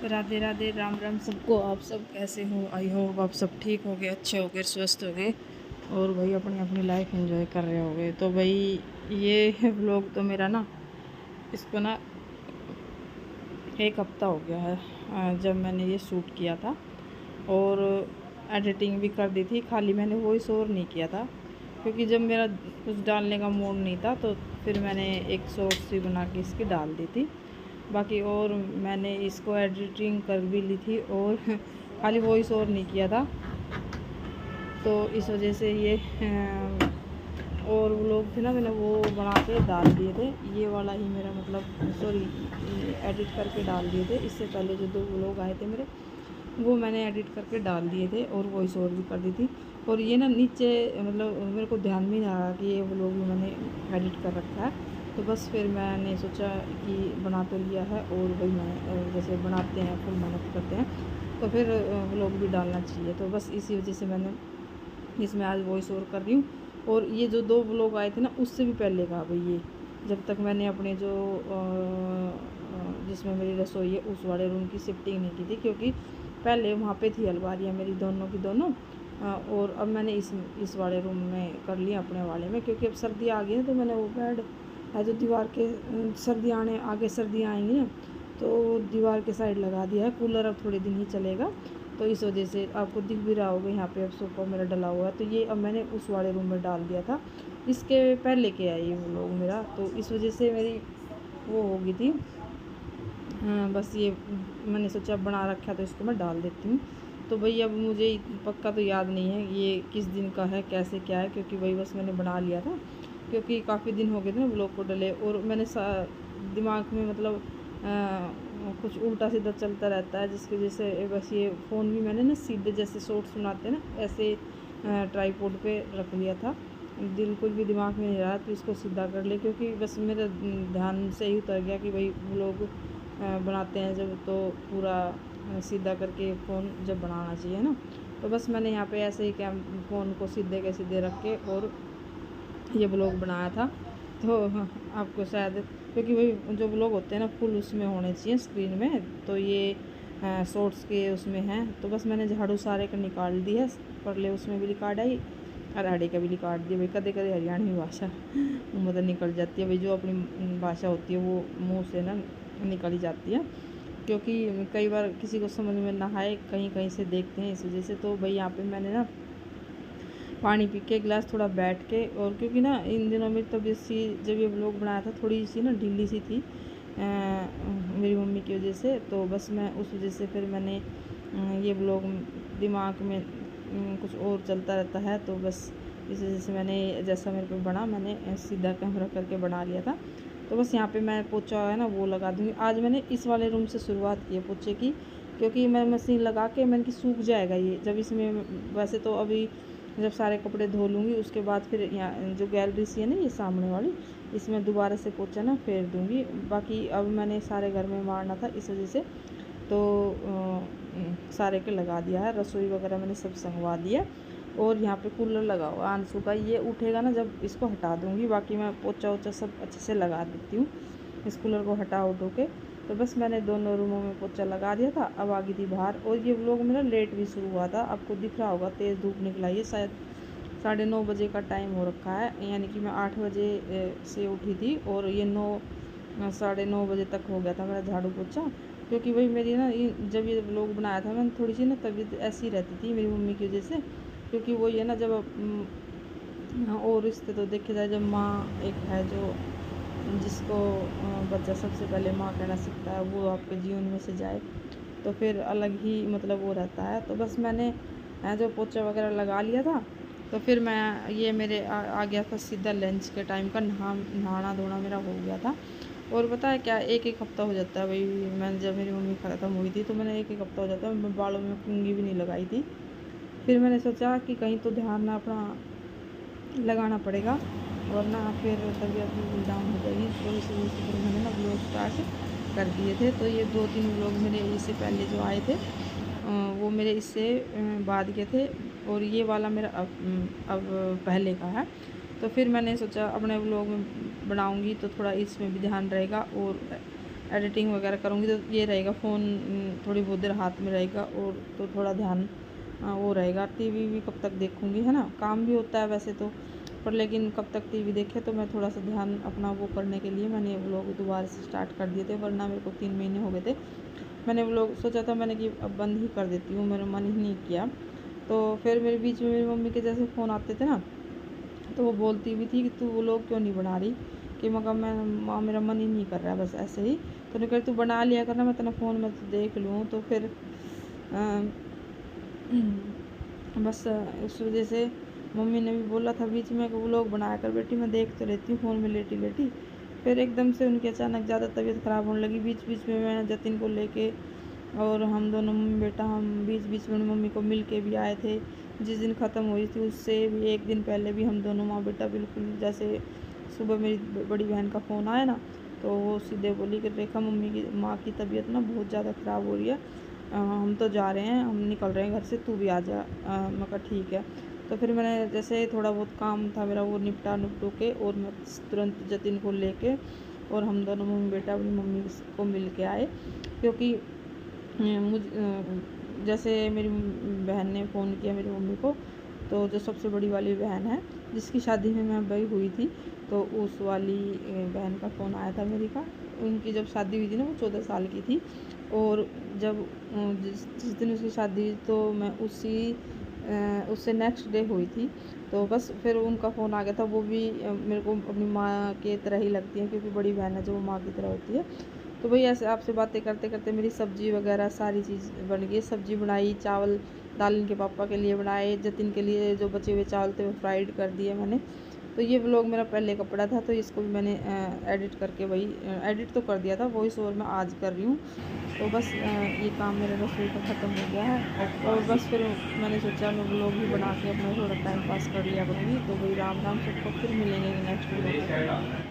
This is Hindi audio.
राधे राधे, राम राम सबको। आप सब कैसे हो? आई होप आप सब ठीक हो गए, अच्छे हो गए, स्वस्थ हो गए और भाई अपनी अपनी लाइफ एंजॉय कर रहे हो गए। तो भाई ये व्लॉग तो मेरा ना, इसको ना एक हफ्ता हो गया है जब मैंने ये शूट किया था और एडिटिंग भी कर दी थी। खाली मैंने वॉइस ओवर नहीं किया था क्योंकि जब मेरा कुछ डालने का मूड नहीं था तो फिर मैंने एक शॉर्ट सी बना के इसकी डाल दी थी। बाकी और मैंने इसको एडिटिंग कर भी ली थी और खाली वॉइस ओवर नहीं किया था। तो इस वजह से ये और वो लोग थे ना, मैंने वो बना के डाल दिए थे। ये वाला ही मेरा मतलब सॉरी एडिट करके डाल दिए थे। इससे पहले जो दो लोग आए थे मेरे, वो मैंने एडिट करके डाल दिए थे और वॉइस ओवर भी कर दी थी। और ये ना नीचे मतलब मेरे को ध्यान में नहीं आ रहा कि ये वो लोग भी मैंने एडिट कर रखा है। तो बस फिर मैंने सोचा कि बना तो लिया है और भाई मैं जैसे बनाते हैं फुल मेहनत करते हैं तो फिर व्लॉग भी डालना चाहिए। तो बस इसी वजह से मैंने इसमें आज वॉइस ओवर कर रही हूँ। और ये जो दो व्लॉग आए थे ना, उससे भी पहले का भाई ये, जब तक मैंने अपने जो जिसमें मेरी रसोई है उस वाले रूम की शिफ्टिंग नहीं की थी, क्योंकि पहले वहाँ पे थी अलमारियाँ मेरी दोनों की दोनों। और अब मैंने इस वाले रूम में कर लिया अपने वाले में, क्योंकि अब सर्दी आ गई है तो मैंने वो बेड है जो दीवार के सर्दी आने आगे सर्दियाँ आएंगी ना तो दीवार के साइड लगा दिया है। कूलर अब थोड़े दिन ही चलेगा तो इस वजह से आपको दिख भी रहा होगा यहाँ पे अब सोफ़ा मेरा डला हुआ है। तो ये अब मैंने उस वाले रूम में डाल दिया था, इसके पहले के है ये वो लोग मेरा। तो इस वजह से मेरी वो हो गई थी। बस ये मैंने सोचा बना रखा तो इसको मैं डाल देती हूँ। तो भाई अब मुझे पक्का तो याद नहीं है ये किस दिन का है, कैसे क्या है, क्योंकि भाई बस मैंने बना लिया था क्योंकि काफ़ी दिन हो गए थे ना व्लॉग को डले। और मैंने दिमाग में मतलब कुछ उल्टा सीधा चलता रहता है, जिसकी वजह से बस ये फ़ोन भी मैंने ना सीधे जैसे शॉर्ट सुनाते ना ऐसे ट्राईपोड पे रख लिया था। बिल्कुल भी दिमाग में नहीं रहा तो इसको सीधा कर ले, क्योंकि बस मेरा ध्यान से ही उतर गया कि भाई व्लॉग बनाते हैं जब तो पूरा सीधा करके फ़ोन जब बनाना चाहिए ना। तो बस मैंने यहाँ पे ऐसे ही फ़ोन को सीधे के सीधे रख के और ये ब्लॉग बनाया था। तो आपको शायद, क्योंकि वही जो ब्लॉग होते हैं ना फुल उसमें होने चाहिए स्क्रीन में, तो ये शॉर्ट्स के उसमें हैं। तो बस मैंने झाड़ू सारे का निकाल दी है, परले उसमें भी रिकॉर्ड आई और आड़े का भी रिकॉर्ड दिया। भाई कदे कदे हरियाणवी भाषा मतलब निकल जाती है भाई, जो अपनी भाषा होती है वो मुँह से ना निकल ही जाती है, क्योंकि कई बार किसी को समझ में ना आए, कहीं कहीं से देखते हैं इस वजह से। तो भाई यहाँ पे मैंने ना पानी पी के गिलास थोड़ा बैठ के, और क्योंकि ना इन दिनों में तबीयत सी, जब ये व्लॉग बनाया था थोड़ी सी ना ढीली सी थी मेरी मम्मी की वजह से। तो बस मैं उस वजह से फिर मैंने ये व्लॉग दिमाग में कुछ और चलता रहता है तो बस इस वजह से मैंने जैसा मेरे को बना मैंने सीधा कैमरा करके बना लिया था। तो बस यहाँ पे मैं पोछा है ना वो लगा दूँगी। आज मैंने इस वाले रूम से शुरुआत की है पोछे की, क्योंकि मैं मशीन लगा के मैंने कि सूख जाएगा ये जब इसमें। वैसे तो अभी जब सारे कपड़े धो लूँगी उसके बाद फिर यहाँ जो गैलरी सी है ना ये सामने वाली, इसमें दोबारा से पोछा ना फेर दूँगी। बाकी अब मैंने सारे घर में मारना था इस वजह से तो सारे के लगा दिया है। रसोई वगैरह मैंने सब संगवा दिया और यहाँ पे कूलर लगा हुआ आंसू का, ये उठेगा ना जब इसको हटा दूँगी। बाकी मैं पोछा वोछा सब अच्छे से लगा देती हूँ इस कूलर को हटा उठो के। तो बस मैंने दोनों रूमों में पोछा लगा दिया था, अब आ गई थी बाहर। और ये व्लॉग मेरा लेट भी शुरू हुआ था, आपको दिख रहा होगा तेज़ धूप निकला, ये शायद 9:30 बजे का टाइम हो रखा है, यानी कि मैं 8 बजे से उठी थी और ये 9 साढ़े 9 बजे तक हो गया था मेरा झाड़ू पोछा। क्योंकि भाई मेरी ना जब ये व्लॉग बनाया था मैंने थोड़ी सी ना तबीयत ऐसी रहती थी मेरी मम्मी की वजह से, क्योंकि वो ये ना जब और रिश्ते तो देखे जाए, जब माँ एक है जो जिसको बच्चा सबसे पहले माँ कहना सीखता है, वो आपके जीवन में से जाए तो फिर अलग ही मतलब वो रहता है। तो बस मैंने जो पोछा वगैरह लगा लिया था तो फिर मैं ये मेरे आ गया था सीधा लंच के टाइम का, नहाना धोना मेरा हो गया था। और पता है क्या, एक एक हफ़्ता हो जाता है भाई। मैंने जब मेरी मम्मी ख़त्म हुई थी तो मैंने एक एक हफ़्ता हो जाता है, मैं बालों में कंघी भी नहीं लगाई थी। फिर मैंने सोचा कि कहीं तो ध्यान ना अपना लगाना पड़ेगा वरना फिर तबीयत भी डाउन हो जाएगी। तो इस वजह से फिर मैंने ना व्लॉग स्टार्ट कर दिए थे। तो ये 2-3 व्लॉग मेरे इससे पहले जो आए थे वो मेरे इससे बाद के थे और ये वाला मेरा अब पहले का है। तो फिर मैंने सोचा अपने व्लॉग में बनाऊंगी तो थोड़ा इसमें भी ध्यान रहेगा और एडिटिंग वगैरह करूँगी तो ये रहेगा, फ़ोन थोड़ी बहुत देर हाथ में रहेगा और तो थोड़ा ध्यान वो रहेगा। टीवी भी कब तक देखूँगी, है ना, काम भी होता है वैसे तो, पर लेकिन कब तक टीवी देखे। तो मैं थोड़ा सा ध्यान अपना वो करने के लिए मैंने व्लॉग दोबारा से स्टार्ट कर दिए थे, वरना मेरे को 3 महीने हो गए थे। मैंने व्लॉग सोचा था मैंने कि अब बंद ही कर देती हूँ, मेरा मन ही नहीं किया। तो फिर मेरे बीच में मेरी मम्मी के जैसे फ़ोन आते थे ना, तो वो बोलती भी थी कि तू व्लॉग क्यों नहीं बना रही, कि मगर मैं माँ मेरा मन ही नहीं कर रहा है बस ऐसे ही। तो नहीं कर, तू बना लिया करना, मैं तेरा फ़ोन में तो देख लूँ। तो फिर बस उस वजह से मम्मी ने भी बोला था बीच में कि व्लॉग बनाया कर बेटी, मैं देख तो लेती हूँ फ़ोन में लेटी लेटी। फिर एकदम से उनकी अचानक ज़्यादा तबीयत ख़राब होने लगी। बीच बीच में मैं जतिन को लेके और हम दोनों मम्मी बेटा हम बीच बीच में मम्मी को मिल के भी आए थे। जिस दिन ख़त्म हुई थी उससे भी एक दिन पहले भी हम दोनों माँ बेटा बिल्कुल जैसे सुबह मेरी बड़ी बहन का फ़ोन आया ना, तो वो सीधे बोली कि रेखा मम्मी की माँ की तबीयत ना बहुत ज़्यादा ख़राब हो रही है, हम तो जा रहे हैं, हम निकल रहे हैं घर से, तू भी आ जा। मैं कहा ठीक है। तो फिर मैंने जैसे थोड़ा बहुत काम था मेरा वो निपटू के और मैं तुरंत जतिन को लेके और हम दोनों मम्मी बेटा अपनी मम्मी को मिल के आए। क्योंकि मुझ जैसे मेरी बहन ने फ़ोन किया मेरी मम्मी को, तो जो सबसे बड़ी वाली बहन है जिसकी शादी में मैं गई हुई थी, तो उस वाली बहन का फ़ोन आया था मेरी का। उनकी जब शादी हुई थी ना वो 14 साल की थी, और जब जिस दिन उसकी शादी हुई तो मैं उससे नेक्स्ट डे हुई थी। तो बस फिर उनका फ़ोन आ गया था। वो भी मेरे को अपनी माँ के तरह ही लगती है, क्योंकि बड़ी बहन है जो वो माँ की तरह होती है। तो भई ऐसे आपसे बातें करते करते मेरी सब्ज़ी वगैरह सारी चीज़ बन गई। सब्ज़ी बनाई, चावल दाल इनके पापा के लिए बनाए, जतिन के लिए जो बचे हुए चावल थे वो फ्राइड कर दिए मैंने। तो ये व्लॉग मेरा पहले का पड़ा था, तो इसको भी मैंने एडिट करके वही एडिट तो कर दिया था, वॉइस ओवर मैं आज कर रही हूँ। तो बस ये काम मेरा रसोई का ख़त्म हो गया है, और बस फिर मैंने सोचा मैं व्लॉग भी बना के अपना थोड़ा टाइम पास कर लिया करूँगी। तो वही राम राम, सबको फिर मिलेंगे नेक्स्ट व्लॉग में।